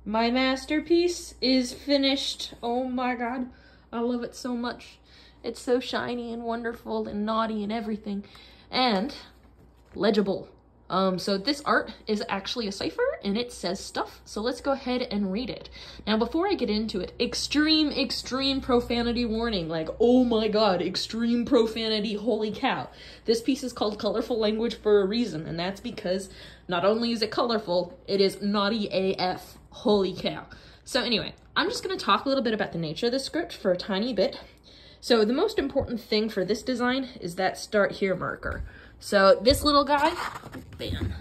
My masterpiece is finished. Oh my god, I love it so much. It's so shiny and wonderful and naughty and everything, and legible. So this art is actually a cipher and it says stuff. So let's go ahead and read it. Now, before I get into it, extreme profanity warning. Like, oh my god, extreme profanity, holy cow. This piece is called Colorful Language for a reason, and that's because not only is it colorful, it is naughty AF, holy cow. So anyway, I'm just gonna talk a little bit about the nature of the script for a tiny bit. So the most important thing for this design is that start here marker. So this little guy, bam.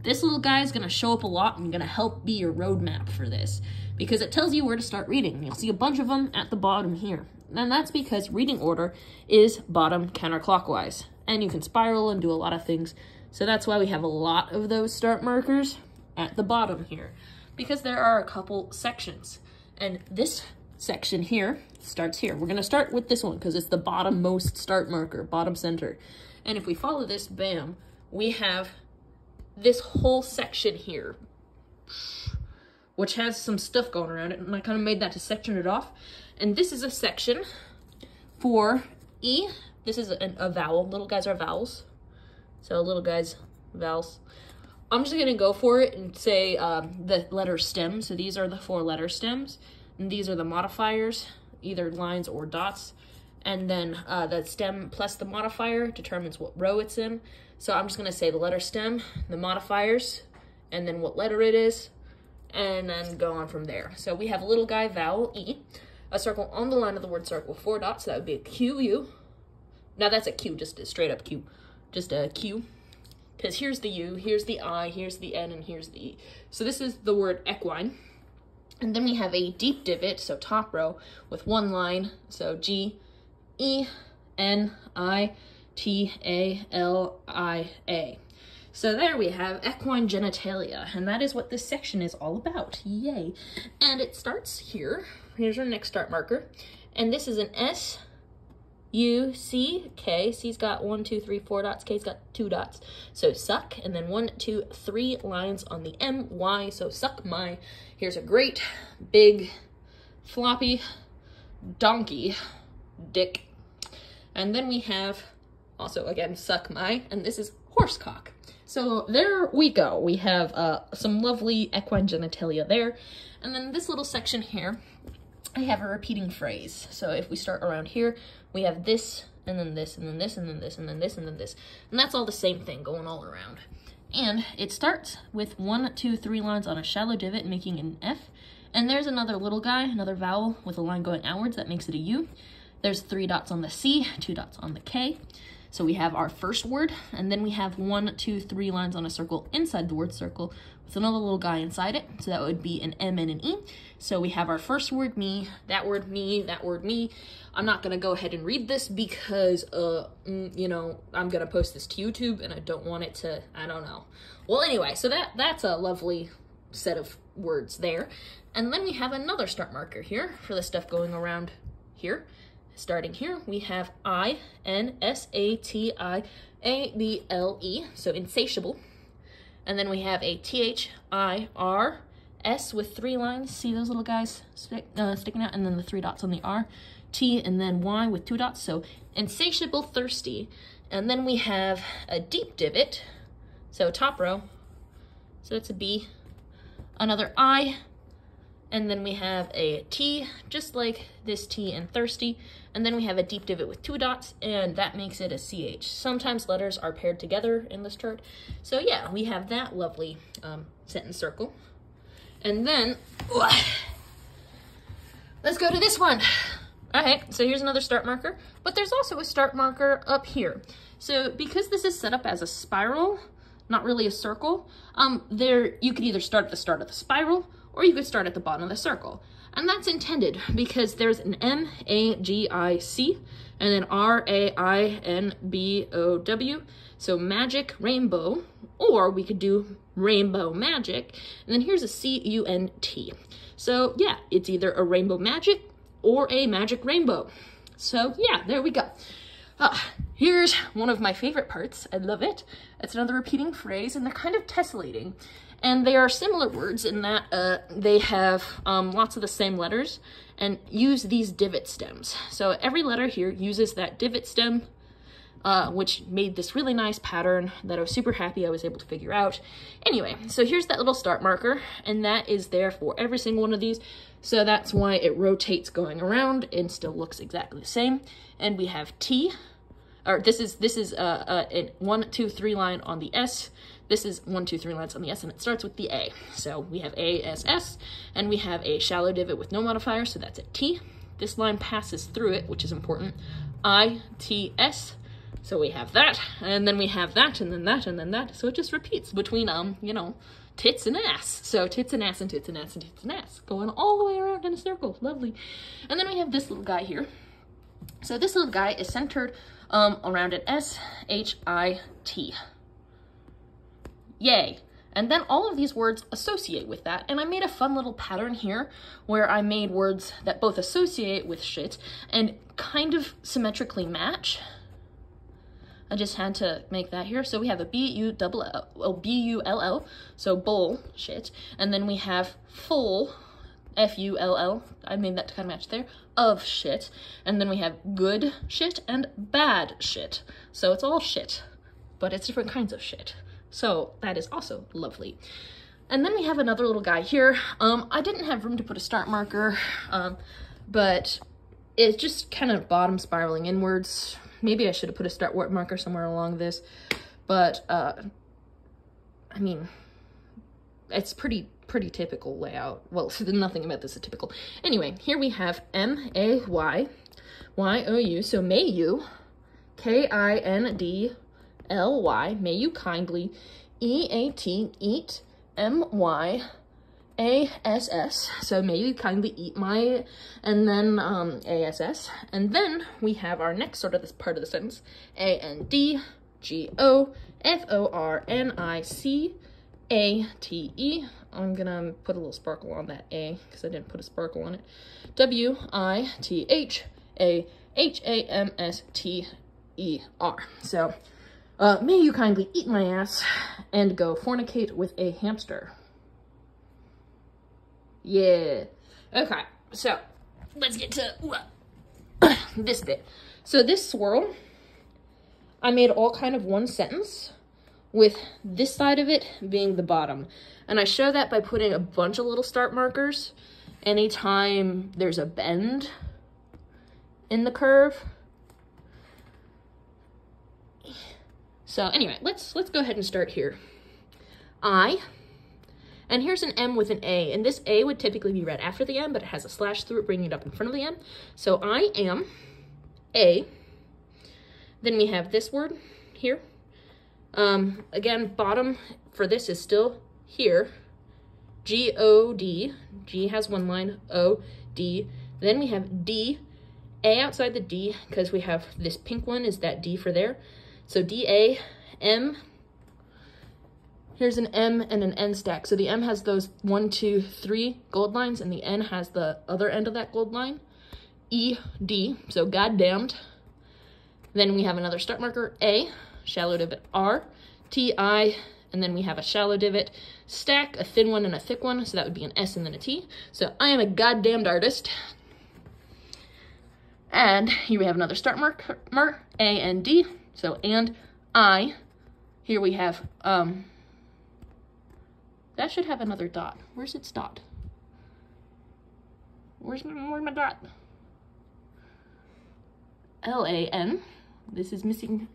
This little guy is gonna show up a lot and gonna help be your roadmap for this because it tells you where to start reading. You'll see a bunch of them at the bottom here. And that's because reading order is bottom counterclockwise. And you can spiral and do a lot of things. So that's why we have a lot of those start markers at the bottom here, because there are a couple sections. And this section here starts here. We're gonna start with this one because it's the bottom-most start marker, bottom center. And if we follow this, bam, we have this whole section here, which has some stuff going around it, and I kind of made that to section it off. And this is a section for E. This is a vowel. Little guys are vowels. So little guys, vowels. I'm just gonna go for it and say the letter stem. So these are the 4-letter stems, and these are the modifiers, either lines or dots. And then the stem plus the modifier determines what row it's in. So I'm just gonna say the letter stem, the modifiers, and then what letter it is, and then go on from there. So we have a little guy, vowel E, a circle on the line of the word circle, 4 dots, so that would be a Q, U. Now that's a Q, just a straight up Q, just a Q. Because here's the U, here's the I, here's the N, and here's the E. So this is the word equine. And then we have a deep divot, so top row, with 1 line, so G, E, N, I, T, A, L, I, A. So there we have equine genitalia, and that is what this section is all about. Yay. And it starts here. Here's our next start marker. And this is an S, U, C, K. C's got 1, 2, 3, 4 dots. K's got 2 dots. So suck, and then 1, 2, 3 lines on the M, Y, so suck my. Here's a great, big, floppy donkey dick. And then we have also, again, suck my, and this is horsecock. So there we go. We have some lovely equine genitalia there. And then this little section here, I have a repeating phrase. So if we start around here, we have this, and then this, and then this, and then this, and then this, and then this. And that's all the same thing going all around. And it starts with 1, 2, 3 lines on a shallow divot, making an F. And there's another little guy, another vowel with a line going outwards, that makes it a U. There's 3 dots on the C, 2 dots on the K. So we have our first word, and then we have 1, 2, 3 lines on a circle inside the word circle with another little guy inside it. So that would be an M and an E. So we have our first word, me, that word, me, that word, me. I'm not gonna go ahead and read this because, you know, I'm gonna post this to YouTube and I don't want it to, I don't know. Well, anyway, so that's a lovely set of words there. And then we have another start marker here for the stuff going around here. Starting here, we have I-N-S-A-T-I-A-B-L-E, so insatiable. And then we have a T-H-I-R-S with 3 lines. See those little guys sticking out? And then the 3 dots on the R. T and then Y with 2 dots, so insatiable, thirsty. And then we have a deep divot, so top row. So that's a B. Another I. And then we have a T, just like this T and thirsty. And then we have a deep divot with 2 dots, and that makes it a CH. Sometimes letters are paired together in this chart. So yeah, we have that lovely sentence circle. And then, let's go to this one. Okay, so here's another start marker, but there's also a start marker up here. So because this is set up as a spiral, not really a circle, you could either start at the start of the spiral, or you could start at the bottom of the circle. And that's intended because there's an M-A-G-I-C and then R-A-I-N-B-O-W, so magic rainbow, or we could do rainbow magic, and then here's a C-U-N-T. So yeah, it's either a rainbow magic or a magic rainbow. So yeah, there we go. Here's one of my favorite parts. I love it. It's another repeating phrase, and they're kind of tessellating. And they are similar words in that they have lots of the same letters and use these divot stems. So every letter here uses that divot stem, which made this really nice pattern that I was super happy I was able to figure out. Anyway, so here's that little start marker, and that is there for every single one of these. So that's why it rotates going around and still looks exactly the same. And we have T, or this is a 1, 2, 3 line on the S. This is 1, 2, 3 lines on the S, and it starts with the A. So we have A, S, S, and we have a shallow divot with no modifier, so that's a T. This line passes through it, which is important. I, T, S. So we have that, and then we have that, and then that, and then that. So it just repeats between, you know, tits and ass. So tits and ass and tits and ass and tits and ass, going all the way around in a circle. Lovely. And then we have this little guy here. So this little guy is centered around an S, H, I, T. Yay. And then all of these words associate with that, and I made a fun little pattern here where I made words that both associate with shit and kind of symmetrically match. I just had to make that here. So we have a B-U-L-L, so bull shit, and then we have full, F-U-L-L, I made that to kind of match there, of shit, and then we have good shit and bad shit. So it's all shit, but it's different kinds of shit. So that is also lovely. And then we have another little guy here. I didn't have room to put a start marker, but it's just kind of bottom spiraling inwards. Maybe I should have put a start marker somewhere along this, but I mean, it's pretty typical layout. Well, nothing about this is typical. Anyway, here we have M-A-Y, Y-O-U, so may you, K-I-N-D-L-Y, may you kindly, E-A-T, eat, M-Y, A-S-S, so may you kindly eat my, and then A-S-S, and then we have our next sort of this part of the sentence, A-N-D-G-O-F-O-R-N-I-C-A-T-E, I'm gonna put a little sparkle on that A, because I didn't put a sparkle on it, W-I-T-H-A-H-A-M-S-T-E-R, so, may you kindly eat my ass and go fornicate with a hamster. Yeah. Okay, so let's get to this bit. So this swirl, I made all kind of one sentence with this side of it being the bottom. And I show that by putting a bunch of little start markers anytime there's a bend in the curve. So anyway, let's go ahead and start here. And here's an M with an A, and this A would typically be read after the M, but it has a slash through it, bringing it up in front of the M. So I am A. Then we have this word here. Again, bottom for this is still here. G-O-D. G has one line. O-D. Then we have D. A outside the D, because we have this pink one is that D for there. So D-A, M. Here's an M and an N stack. So the M has those 1, 2, 3 gold lines, and the N has the other end of that gold line. E, D, so goddamned. Then we have another start marker, A, shallow divot, R, T, I, and then we have a shallow divot stack, a thin one and a thick one, so that would be an S and then a T. So I am a goddamned artist. And here we have another start marker, A and D, so and I. Here we have, that should have another dot. Where's its dot? Where's my dot? L-A-N. This is missing.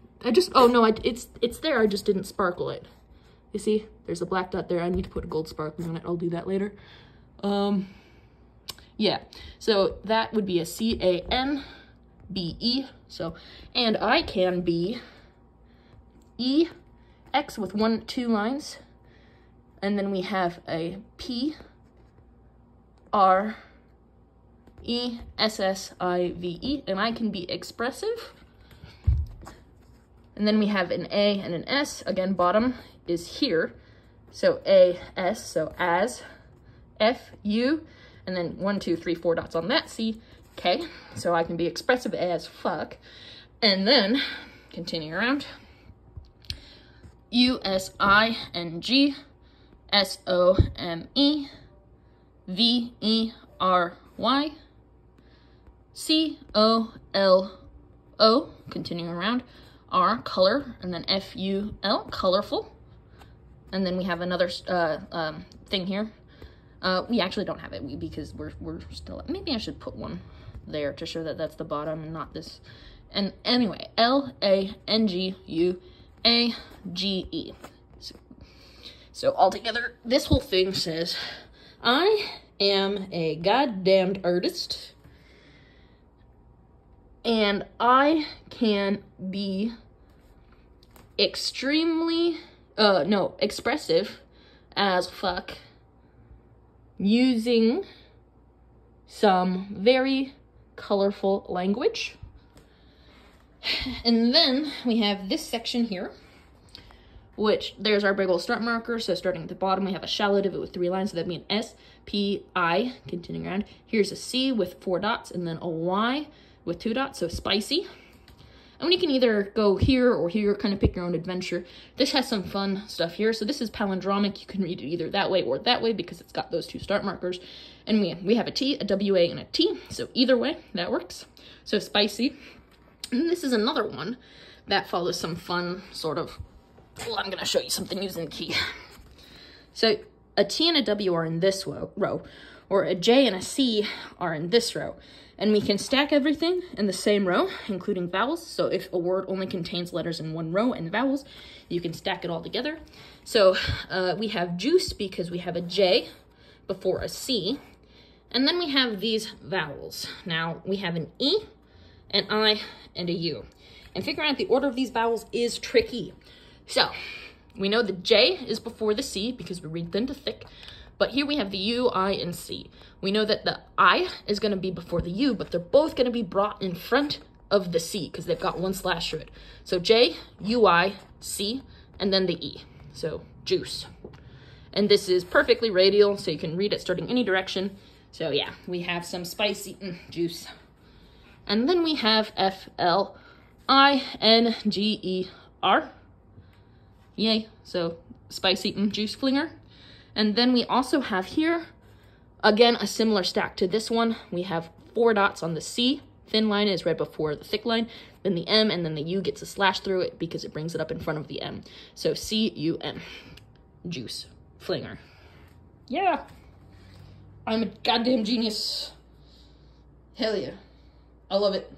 Oh no, it's there, I just didn't sparkle it. You see, there's a black dot there. I need to put a gold sparkle on it. I'll do that later. Yeah, so that would be a C-A-N-B-E. So, and I can be E, X with 1, 2 lines. And then we have a P, R, E, S, S, I, V, E, and I can be expressive. And then we have an A and an S. Again, bottom is here. So A, S, so as, F, U, and then 1, 2, 3, 4 dots on that, C, K. So I can be expressive as fuck. And then, continue around, U, S, I, and G, S-O-M-E-V-E-R-Y, C-O-L-O, continuing around, R, color, and then F-U-L, colorful. And then we have another thing here. We actually don't have it because we're still, maybe I should put one there to show that that's the bottom and not this. And anyway, L-A-N-G-U-A-G-E. So altogether, this whole thing says, I am a goddamned artist, and I can be extremely, expressive as fuck, using some very colorful language. And then we have this section here, which there's our big old start marker. So starting at the bottom, we have a shallow divot with 3 lines. So that'd be an S, P, I, continuing around. Here's a C with 4 dots, and then a Y with 2 dots, so spicy. And you can either go here or here, kind of pick your own adventure. This has some fun stuff here. So this is palindromic. You can read it either that way or that way because it's got those 2 start markers. And we have a T, a W-A, and a T. So either way, that works. So spicy. And this is another one that follows some fun sort of, well, I'm going to show you something using the key. So a T and a W are in this row, or a J and a C are in this row. And we can stack everything in the same row, including vowels. So if a word only contains letters in one row and vowels, you can stack it all together. So we have juice because we have a J before a C. And then we have these vowels. Now we have an E, an I, and a U. And figuring out the order of these vowels is tricky. So we know the J is before the C because we read thin to thick. But here we have the U, I, and C. We know that the I is going to be before the U, but they're both going to be brought in front of the C because they've got one slash through it. So J, U, I, C, and then the E. So juice. And this is perfectly radial, so you can read it starting any direction. So yeah, we have some spicy juice. And then we have F-L-I-N-G-E-R. Yay, so spicy juice flinger. And then we also have here, again, a similar stack to this one. We have 4 dots on the C. Thin line is right before the thick line. Then the M, and then the U gets a slash through it because it brings it up in front of the M. So C-U-M, juice flinger. Yeah, I'm a goddamn genius. Hell yeah, I love it.